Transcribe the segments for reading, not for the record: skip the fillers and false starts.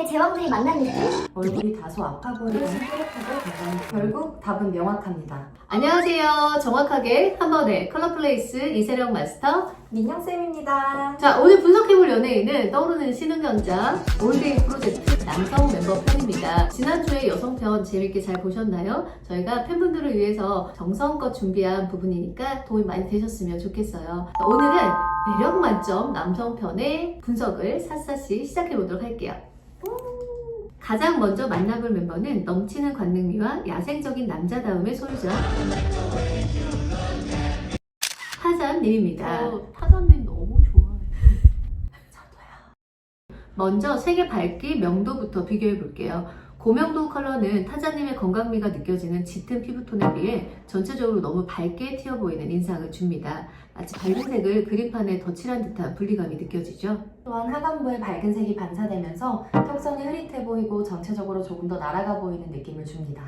제왕들이 만난 느낌? 얼굴이 다소 아파 보이는 뾰족하고 건강. 결국 답은 명확합니다. 안녕하세요. 정확하게 한 번에 컬러플레이스 이세령 마스터 민영쌤입니다. 자, 오늘 분석해볼 연예인은 떠오르는 신흥연자 올데이 프로젝트 남성 멤버 편입니다. 지난주에 여성편 재밌게 잘 보셨나요? 저희가 팬분들을 위해서 정성껏 준비한 부분이니까 도움이 많이 되셨으면 좋겠어요. 자, 오늘은 매력 만점 남성편의 분석을 샅샅이 시작해보도록 할게요. 가장 먼저 만나볼 멤버는 넘치는 관능미와 야생적인 남자다움의 소유자 타잔님입니다. 타잔님 너무 좋아요. 저도요. 먼저 색의 밝기, 명도부터 비교해 볼게요. 고명도 컬러는 타자님의 건강미가 느껴지는 짙은 피부톤에 비해 전체적으로 너무 밝게 튀어 보이는 인상을 줍니다. 마치 밝은 색을 그림판에 덧칠한 듯한 분리감이 느껴지죠. 또한 하관부에 밝은 색이 반사되면서 턱선이 흐릿해 보이고 전체적으로 조금 더 날아가 보이는 느낌을 줍니다.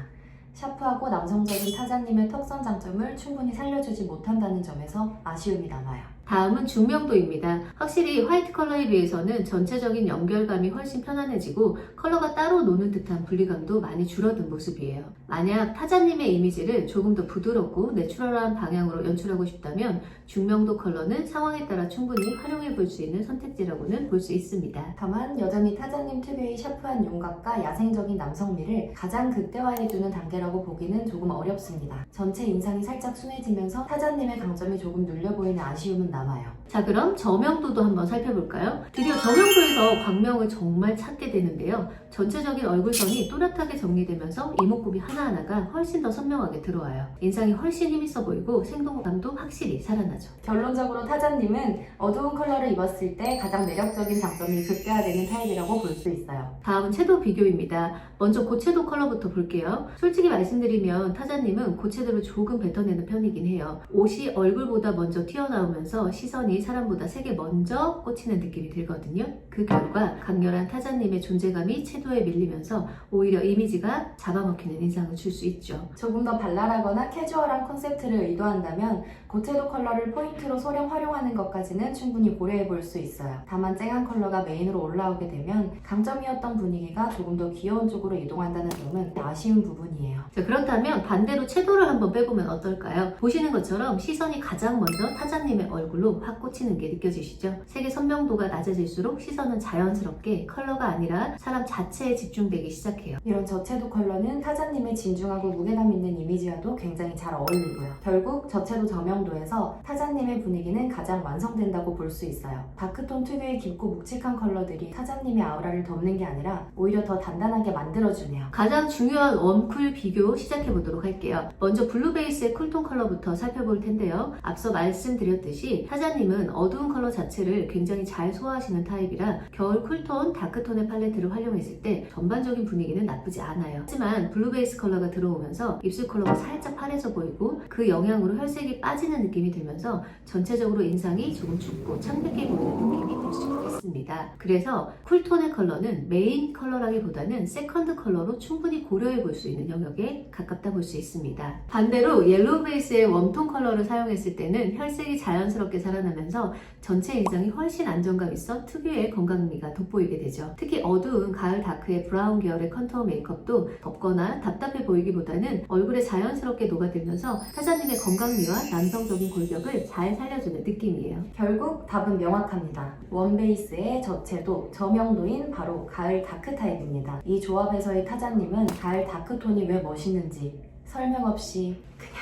샤프하고 남성적인 타자님의 턱선 장점을 충분히 살려주지 못한다는 점에서 아쉬움이 남아요. 다음은 중명도입니다. 확실히 화이트 컬러에 비해서는 전체적인 연결감이 훨씬 편안해지고 컬러가 따로 노는 듯한 분리감도 많이 줄어든 모습이에요. 만약 타자님의 이미지를 조금 더 부드럽고 내추럴한 방향으로 연출하고 싶다면 중명도 컬러는 상황에 따라 충분히 활용해 볼 수 있는 선택지라고는 볼 수 있습니다. 다만 여전히 타자님 특유의 샤프한 윤곽과 야생적인 남성미를 가장 극대화해주는 단계라고 보기는 조금 어렵습니다. 전체 인상이 살짝 순해지면서 타자님의 강점이 조금 눌려 보이는 아쉬움은 남아요. 자, 그럼 저명도도 한번 살펴볼까요? 드디어 저명도에서 광명을 정말 찾게 되는데요. 전체적인 얼굴선이 또렷하게 정리되면서 이목구비 하나하나가 훨씬 더 선명하게 들어와요. 인상이 훨씬 힘있어 보이고 생동감도 확실히 살아나죠. 결론적으로 타자님은 어두운 컬러를 입었을 때 가장 매력적인 장점이 극대화되는 타입이라고 볼 수 있어요. 다음은 채도 비교입니다. 먼저 고채도 컬러부터 볼게요. 솔직히 말씀드리면 타자님은 고채도를 조금 뱉어내는 편이긴 해요. 옷이 얼굴보다 먼저 튀어나오면서 시선이 사람보다 색에 먼저 꽂히는 느낌이 들거든요. 그 결과 강렬한 타자님의 존재감이 채도에 밀리면서 오히려 이미지가 잡아먹히는 인상을 줄 수 있죠. 조금 더 발랄하거나 캐주얼한 콘셉트를 의도한다면 고채도 컬러를 포인트로 소량 활용하는 것까지는 충분히 고려해 볼 수 있어요. 다만 쨍한 컬러가 메인으로 올라오게 되면 강점이었던 분위기가 조금 더 귀여운 쪽으로 이동한다는 점은 아쉬운 부분이에요. 자, 그렇다면 반대로 채도를 한번 빼보면 어떨까요? 보시는 것처럼 시선이 가장 먼저 타자님의 얼굴로 확 꽂히는 게 느껴지시죠? 색의 선명도가 낮아질수록 시선은 자연스럽게 컬러가 아니라 사람 자체에 집중되기 시작해요. 이런 저채도 컬러는 타자님의 진중하고 무게감 있는 이미지와도 굉장히 잘 어울리고요. 결국 저채도 저명도에서 타자님의 분위기는 가장 완성된다고 볼 수 있어요. 다크톤 특유의 깊고 묵직한 컬러들이 타자님의 아우라를 덮는 게 아니라 오히려 더 단단하게 만들어주네요. 가장 중요한 웜쿨 비교 시작해보도록 할게요. 먼저 블루 베이스의 쿨톤 컬러부터 살펴볼 텐데요. 앞서 말씀드렸듯이 타자님은 어두운 컬러 자체를 굉장히 잘 소화하시는 타입이라 겨울 쿨톤, 다크톤의 팔레트를 활용했을 때 전반적인 분위기는 나쁘지 않아요. 하지만 블루 베이스 컬러가 들어오면서 입술 컬러가 살짝 파래져 보이고 그 영향으로 혈색이 빠지는 느낌이 들면서 전체적으로 인상이 조금 춥고 창백해 보이는 느낌이 들 수 있습니다. 그래서 쿨톤의 컬러는 메인 컬러라기보다는 세컨드 컬러로 충분히 고려해 볼 수 있는 영역에 가깝다 볼 수 있습니다. 반대로 옐로우 베이스의 웜톤 컬러를 사용했을 때는 혈색이 자연스럽게 살아나면서 전체 인상이 훨씬 안정감 있어 특유의 건강미가 돋보이게 되죠. 특히 어두운 가을 다크의 브라운 계열의 컨투어 메이크업도 덥거나 답답해 보이기보다는 얼굴에 자연스럽게 녹아들면서 타자님의 건강미와 남성적인 골격을 잘 살려주는 느낌이에요. 결국 답은 명확합니다. 원 베이스의 저채도, 저명도인 바로 가을 다크 타입입니다. 이 조합에서의 타자님은 가을 다크톤이 왜 멋있는지 설명 없이 그냥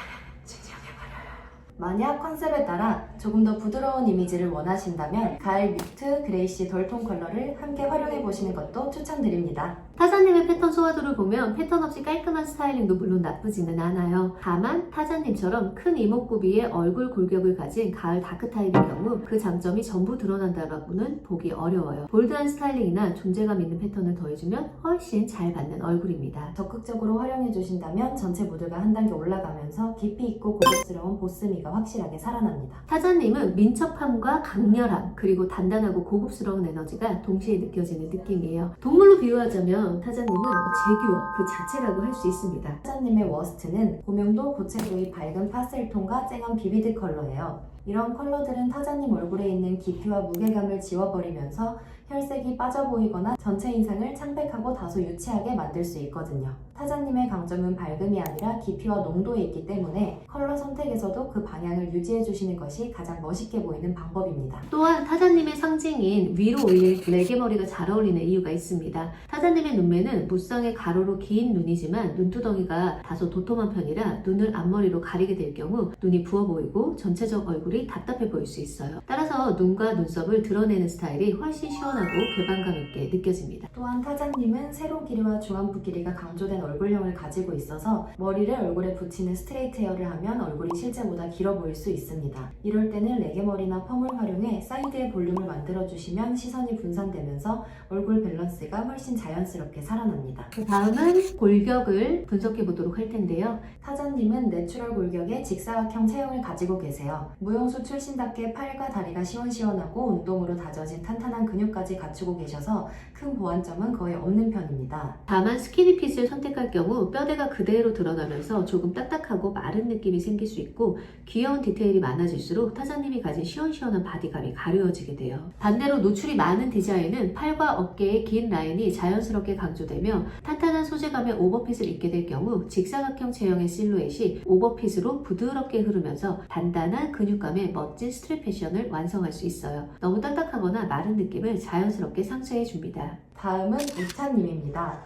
증명해버려요. 만약 컨셉에 따라 조금 더 부드러운 이미지를 원하신다면 가을 뮤트, 그레이시 덜톤 컬러를 함께 활용해보시는 것도 추천드립니다. 타자님의 패턴 소화도를 보면 패턴 없이 깔끔한 스타일링도 물론 나쁘지는 않아요. 다만 타자님처럼 큰 이목구비의 얼굴 골격을 가진 가을 다크 타입인 경우 그 장점이 전부 드러난다고는 보기 어려워요. 볼드한 스타일링이나 존재감 있는 패턴을 더해주면 훨씬 잘 받는 얼굴입니다. 적극적으로 활용해주신다면 전체 무드가 한 단계 올라가면서 깊이 있고 고급스러운 보스미가 확실하게 살아납니다. 타자님은 민첩함과 강렬함 그리고 단단하고 고급스러운 에너지가 동시에 느껴지는 느낌이에요. 동물로 비유하자면 타자님은 제규어 그 자체라고 할 수 있습니다. 타자님의 워스트는 고명도 고채도의 밝은 파스텔 톤과 쨍한 비비드 컬러예요. 이런 컬러들은 타자님 얼굴에 있는 깊이와 무게감을 지워버리면서 혈색이 빠져 보이거나 전체 인상을 창백하고 다소 유치하게 만들 수 있거든요. 타자님의 강점은 밝음이 아니라 깊이와 농도에 있기 때문에 컬러 선택에서도 그 방향을 유지해 주시는 것이 가장 멋있게 보이는 방법입니다. 또한 타자님의 상징인 위로 올릴 레게머리가 잘 어울리는 이유가 있습니다. 타자님의 눈매는 무쌍의 가로로 긴 눈이지만 눈두덩이가 다소 도톰한 편이라 눈을 앞머리로 가리게 될 경우 눈이 부어 보이고 전체적 얼굴이 답답해 보일 수 있어요. 따라서 눈과 눈썹을 드러내는 스타일이 훨씬 시원하고 개방감 있게 느껴집니다. 또한 타자님은 세로 길이와 중안부 길이가 강조된 얼굴형을 가지고 있어서 머리를 얼굴에 붙이는 스트레이트 헤어를 하면 얼굴이 실제보다 길어 보일 수 있습니다. 이럴 때는 레게머리나 펌을 활용해 사이드의 볼륨을 만들어주시면 시선이 분산되면서 얼굴 밸런스가 훨씬 자연스럽게 살아납니다. 그 다음은 골격을 분석해 보도록 할 텐데요. 타자님은 내추럴 골격의 직사각형 체형을 가지고 계세요. 무용수 출신답게 팔과 다리가 시원시원하고 운동으로 다져진 탄탄한 근육까지 갖추고 계셔서 큰 보완점은 거의 없는 편입니다. 다만 스키니핏을 선택할 경우 뼈대가 그대로 드러나면서 조금 딱딱하고 마른 느낌이 생길 수 있고 귀여운 디테일이 많아질수록 타자님이 가진 시원시원한 바디감이 가려워지게 돼요. 반대로 노출이 많은 디자인은 팔과 어깨의 긴 라인이 자연스럽게 강조되며 탄탄한 소재감의 오버핏을 입게 될 경우 직사각형 체형의 실루엣이 오버핏으로 부드럽게 흐르면서 단단한 근육감의 멋진 스트릿 패션을 완성할 수 있어요. 너무 딱딱하거나 마른 느낌을 자연스럽게 상쇄해 줍니다. 다음은 우찬님입니다.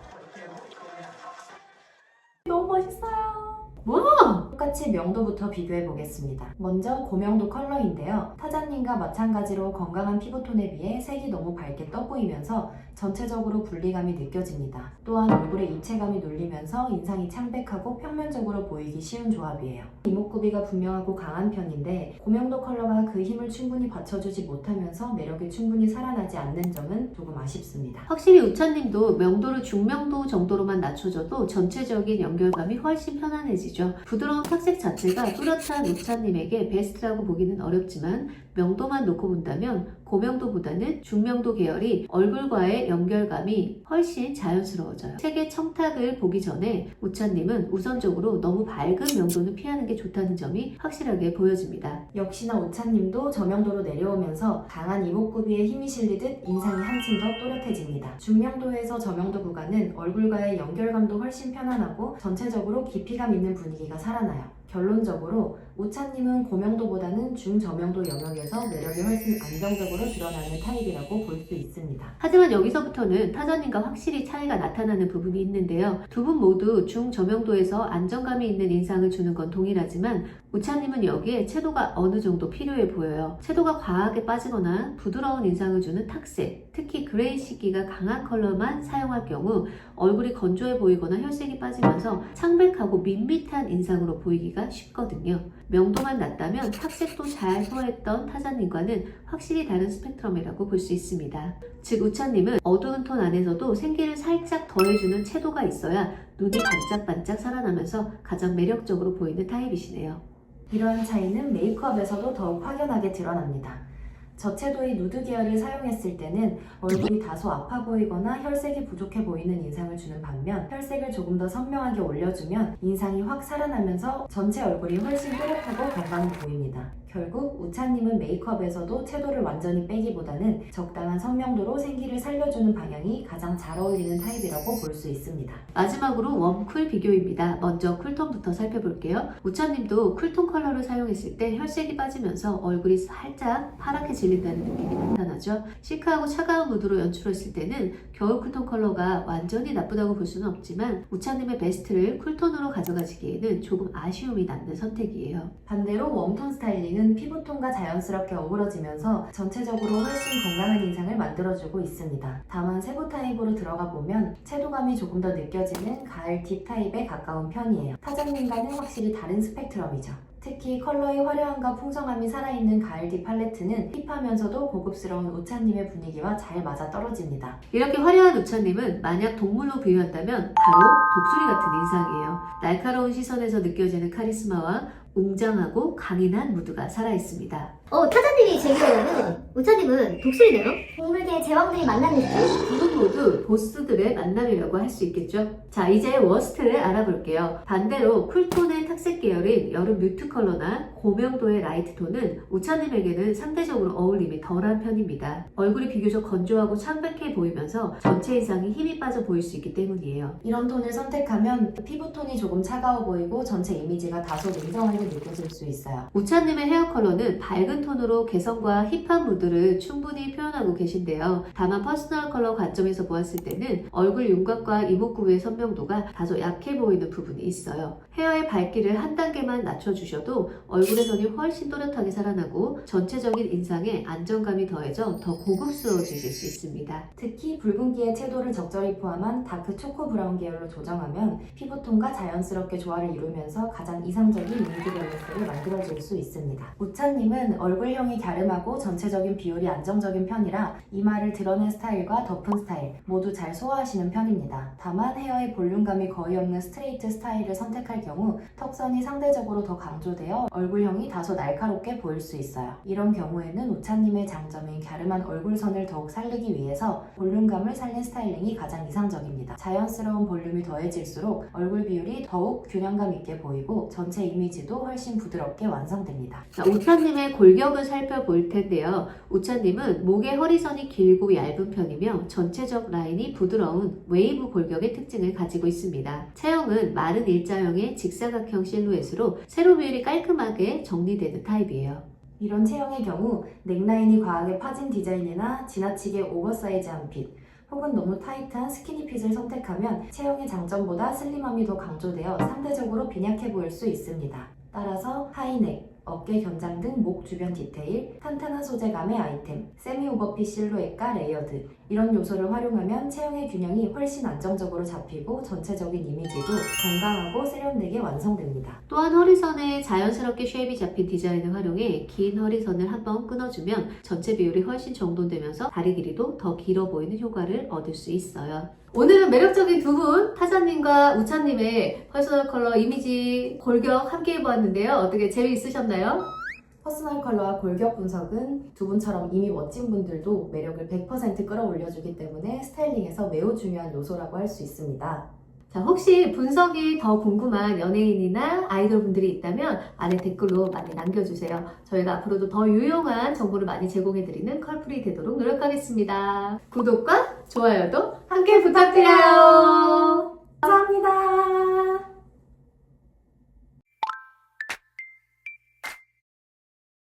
너무 멋있어요. 와! 똑같이 명도부터 비교해 보겠습니다. 먼저 고명도 컬러인데요. 타자님과 마찬가지로 건강한 피부톤에 비해 색이 너무 밝게 떠 보이면서 전체적으로 분리감이 느껴집니다. 또한 얼굴에 입체감이 눌리면서 인상이 창백하고 평면적으로 보이기 쉬운 조합이에요. 이목구비가 분명하고 강한 편인데 고명도 컬러가 그 힘을 충분히 받쳐주지 못하면서 매력이 충분히 살아나지 않는 점은 조금 아쉽습니다. 확실히 우찬님도 명도를 중명도 정도로만 낮춰줘도 전체적인 연결감이 훨씬 편안해지죠. 부드러운 탁색 자체가 뚜렷한 우찬님에게 베스트라고 보기는 어렵지만 명도만 놓고 본다면 고명도보다는 중명도 계열이 얼굴과의 연결감이 훨씬 자연스러워져요. 색의 청탁을 보기 전에 우찬님은 우선적으로 너무 밝은 명도는 피하는 게 좋다는 점이 확실하게 보여집니다. 역시나 우찬님도 저명도로 내려오면서 강한 이목구비에 힘이 실리듯 인상이 한층 더 또렷해집니다. 중명도에서 저명도 구간은 얼굴과의 연결감도 훨씬 편안하고 전체적으로 깊이감 있는 분위기가 살아나요. 결론적으로 우찬님은 고명도보다는 중저명도 영역에서 매력이 훨씬 안정적으로 드러나는 타입이라고 볼 수 있습니다. 하지만 여기서부터는 타자님과 확실히 차이가 나타나는 부분이 있는데요. 두 분 모두 중저명도에서 안정감이 있는 인상을 주는 건 동일하지만 우찬님은 여기에 채도가 어느 정도 필요해 보여요. 채도가 과하게 빠지거나 부드러운 인상을 주는 탁색, 특히 그레이 시기가 강한 컬러만 사용할 경우 얼굴이 건조해 보이거나 혈색이 빠지면서 창백하고 밋밋한 인상으로 보이기가 쉽거든요. 명도만 낮다면 탁색도 잘 소화했던 타자님과는 확실히 다른 스펙트럼이라고 볼 수 있습니다. 즉 우찬님은 어두운 톤 안에서도 생기를 살짝 더해주는 채도가 있어야 눈이 반짝반짝 살아나면서 가장 매력적으로 보이는 타입이시네요. 이러한 차이는 메이크업에서도 더욱 확연하게 드러납니다. 저채도의 누드 계열을 사용했을 때는 얼굴이 다소 아파 보이거나 혈색이 부족해 보이는 인상을 주는 반면 혈색을 조금 더 선명하게 올려주면 인상이 확 살아나면서 전체 얼굴이 훨씬 또렷하고 건강해 보입니다. 결국 우찬님은 메이크업에서도 채도를 완전히 빼기보다는 적당한 선명도로 생기를 살려주는 방향이 가장 잘 어울리는 타입이라고 볼 수 있습니다. 마지막으로 웜쿨 비교입니다. 먼저 쿨톤부터 살펴볼게요. 우찬님도 쿨톤 컬러를 사용했을 때 혈색이 빠지면서 얼굴이 살짝 파랗게 질린다는 느낌이 나타나죠. 시크하고 차가운 무드로 연출했을 때는 겨울 쿨톤 컬러가 완전히 나쁘다고 볼 수는 없지만 우찬님의 베스트를 쿨톤으로 가져가시기에는 조금 아쉬움이 남는 선택이에요. 반대로 웜톤 스타일링은 피부톤과 자연스럽게 어우러지면서 전체적으로 훨씬 건강한 인상을 만들어주고 있습니다. 다만 세부 타입으로 들어가 보면 채도감이 조금 더 느껴지는 가을 딥 타입에 가까운 편이에요. 타자님과는 확실히 다른 스펙트럼이죠. 특히 컬러의 화려함과 풍성함이 살아있는 가을 딥 팔레트는 힙하면서도 고급스러운 우찬님의 분위기와 잘 맞아떨어집니다. 이렇게 화려한 우찬님은 만약 동물로 비유한다면 바로 독수리 같은 인상이에요. 날카로운 시선에서 느껴지는 카리스마와 웅장하고 강인한 무드가 살아있습니다. 타자님이 제기하려면 우차님은 독수리네요? 동물계 제왕들이 만나는 느낌? 두 분 모두 보스들의 만남이라고 할 수 있겠죠. 자, 이제 워스트를 알아볼게요. 반대로 쿨톤의 탁색 계열인 여름 뮤트 컬러나 고명도의 라이트 톤은 우차님에게는 상대적으로 어울림이 덜한 편입니다. 얼굴이 비교적 건조하고 창백해 보이면서 전체 인상이 힘이 빠져 보일 수 있기 때문이에요. 이런 톤을 선택하면 피부톤이 조금 차가워 보이고 전체 이미지가 다소 냉정하게 느껴질 수 있어요. 우차님의 헤어 컬러는 밝은 톤으로 개성과 힙한 무드를 충분히 표현하고 계신데요. 다만 퍼스널 컬러 관점에서 보았을 때는 얼굴 윤곽과 이목구비의 선명도가 다소 약해 보이는 부분이 있어요. 헤어의 밝기를 한 단계만 낮춰주셔도 얼굴의 선이 훨씬 또렷하게 살아나고 전체적인 인상에 안정감이 더해져 더 고급스러워지실 수 있습니다. 특히 붉은기의 채도를 적절히 포함한 다크 초코 브라운 계열로 조정하면 피부톤과 자연스럽게 조화를 이루면서 가장 이상적인 누드 밸런스를 만들어줄 수 있습니다. 우차님은 얼굴형이 갸름하고 전체적인 비율이 안정적인 편이라 이마를 드러낸 스타일과 덮은 스타일 모두 잘 소화하시는 편입니다. 다만 헤어의 볼륨감이 거의 없는 스트레이트 스타일을 선택할 경우 턱선이 상대적으로 더 강조되어 얼굴형이 다소 날카롭게 보일 수 있어요. 이런 경우에는 우차님의 장점인 갸름한 얼굴선을 더욱 살리기 위해서 볼륨감을 살린 스타일링이 가장 이상적입니다. 자연스러운 볼륨이 더해질수록 얼굴 비율이 더욱 균형감 있게 보이고 전체 이미지도 훨씬 부드럽게 완성됩니다. 자, 우차님의 골격을 살펴볼 텐데요. 우차님은 목의 허리선이 길고 얇은 편이며 전체적 라인이 부드러운 웨이브 골격의 특징을 가지고 있습니다. 체형은 마른 일자형의 직사각형 실루엣으로 세로 비율이 깔끔하게 정리되는 타입이에요. 이런 체형의 경우 넥라인이 과하게 파진 디자인이나 지나치게 오버사이즈한 핏 혹은 너무 타이트한 스키니핏을 선택하면 체형의 장점보다 슬림함이 더 강조되어 상대적으로 빈약해 보일 수 있습니다. 따라서 하이넥, 어깨 견장 등 목 주변 디테일, 탄탄한 소재감의 아이템, 세미 오버핏 실루엣과 레이어드 이런 요소를 활용하면 체형의 균형이 훨씬 안정적으로 잡히고 전체적인 이미지도 건강하고 세련되게 완성됩니다. 또한 허리선에 자연스럽게 쉐입이 잡힌 디자인을 활용해 긴 허리선을 한번 끊어주면 전체 비율이 훨씬 정돈되면서 다리 길이도 더 길어 보이는 효과를 얻을 수 있어요. 오늘은 매력적인 두 분, 타자님과 우차님의 퍼스널 컬러 이미지 골격 함께 해보았는데요. 어떻게 재미있으셨나요? 퍼스널 컬러와 골격 분석은 두 분처럼 이미 멋진 분들도 매력을 100% 끌어올려주기 때문에 스타일링에서 매우 중요한 요소라고 할 수 있습니다. 자, 혹시 분석이 더 궁금한 연예인이나 아이돌 분들이 있다면 아래 댓글로 많이 남겨주세요. 저희가 앞으로도 더 유용한 정보를 많이 제공해드리는 컬프리 되도록 노력하겠습니다. 구독과 좋아요도 함께 부탁드려요. 감사합니다.